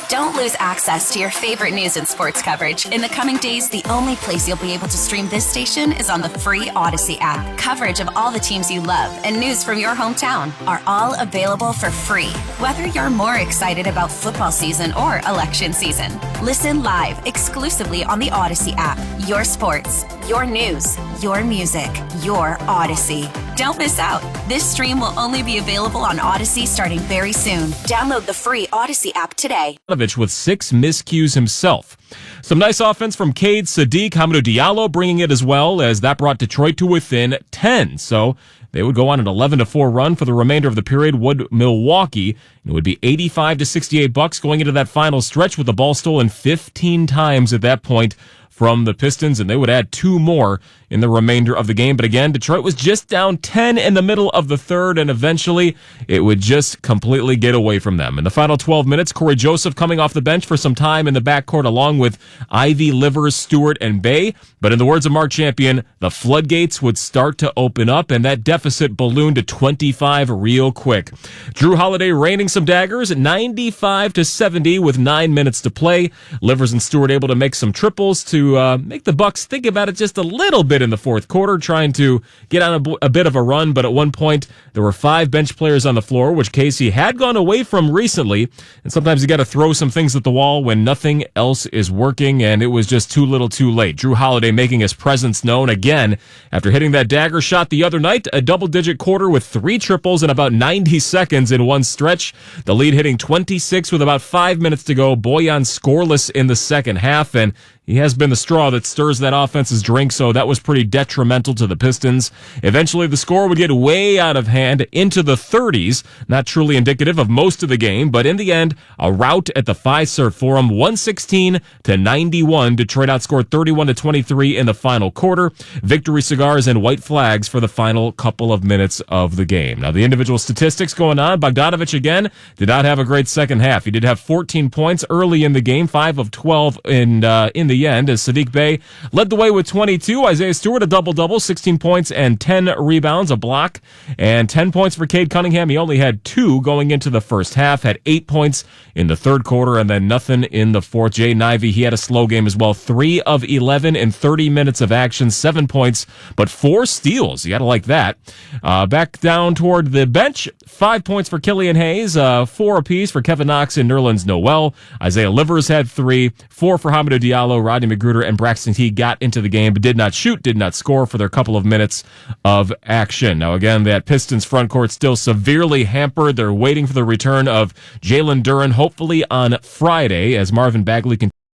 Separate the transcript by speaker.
Speaker 1: Don't lose access to your favorite news and sports coverage. In the coming days, the only place you'll be able to stream this station is on the free Odyssey app. Coverage of all the teams you love and news from your hometown are all available for free. Whether you're more excited about football season or election season, listen live exclusively on the Odyssey app. Your sports, your news, your music, your Odyssey. Don't miss out. This stream will only be available on Odyssey starting very soon. Download the free Odyssey app today.
Speaker 2: With 6 miscues himself. Some nice offense from Cade Sadiq, Hamidou Diallo bringing it as well, as that brought Detroit to within 10. So they would go on an 11-4 run for the remainder of the period. Would Milwaukee, it would be 85-68 Bucks going into that final stretch with the ball stolen 15 times at that point from the Pistons, and they would add 2 more in the remainder of the game. But again, Detroit was just down 10 in the middle of the third, and eventually it would just completely get away from them. In the final 12 minutes, Corey Joseph coming off the bench for some time in the backcourt along with Ivy, Livers, Stewart, and Bay. But in the words of Mark Champion, the floodgates would start to open up, and that deficit ballooned to 25 real quick. Drew Holiday raining some daggers at 95-70 with 9 minutes to play. Livers and Stewart able to make some triples to make the Bucks think about it just a little bit in the fourth quarter, trying to get on a bit of a run. But at one point, there were 5 bench players on the floor, which Casey had gone away from recently. And sometimes you got to throw some things at the wall when nothing else is working, and it was just too little too late. Drew Holiday making his presence known again after hitting that dagger shot the other night, a double-digit quarter with 3 triples in about 90 seconds in one stretch. The lead hitting 26 with about 5 minutes to go. Bojan scoreless in the second half, and he has been the straw that stirs that offense's drink, so that was pretty detrimental to the Pistons. Eventually, the score would get way out of hand into the 30s, not truly indicative of most of the game, but in the end, a rout at the Fiserv Forum, 116-91. Detroit outscored 31-23 in the final quarter. Victory cigars and white flags for the final couple of minutes of the game. Now, the individual statistics going on. Bogdanovich, again, did not have a great second half. He did have 14 points early in the game, 5 of 12 in the end, as Sadiq Bey led the way with 22. Isaiah Stewart, a double-double, 16 points and 10 rebounds, a block, and 10 points for Cade Cunningham. He only had 2 going into the first half, had 8 points in the third quarter, and then nothing in the fourth. Jaden Ivey, he had a slow game as well. 3 of 11 in 30 minutes of action, 7 points, but 4 steals. You got to like that. Back down toward the bench, 5 points for Killian Hayes, 4 apiece for Kevin Knox and Nerlens Noel. Isaiah Livers had 3, 4 for Hamidou Diallo. Rodney McGruder and Braxton Teague got into the game, but did not shoot, did not score for their couple of minutes of action. Now, again, that Pistons front court still severely hampered. They're waiting for the return of Jalen Duren, hopefully on Friday, as Marvin Bagley continues